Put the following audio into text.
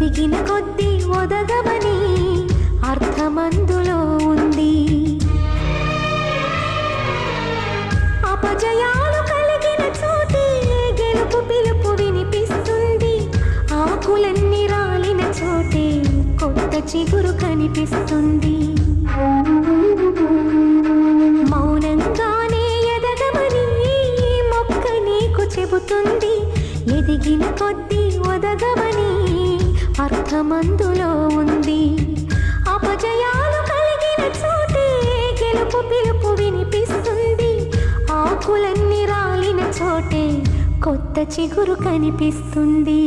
ఎదిగిన కొద్దీ ఒదగమని అర్థమందులో ఉంది. అపజయాలు కలిగిన చోటే గెలుపు పిలుపు వినిపిస్తుంది. ఆకులన్నీ రాలిన చోటే కొత్త చిగురు కనిపిస్తుంది. మౌనంగానే ఎదగమని మొక్క నీకు చెబుతుంది. ఎదిగిన కొద్దీ ఒదగమని అర్థమందులో ఉంది. అపజయాలు కలిగిన చోటే గెలుపు పిలుపు వినిపిస్తుంది. ఆకులన్నీ రాలిన చోటే కొత్త చిగురు కనిపిస్తుంది.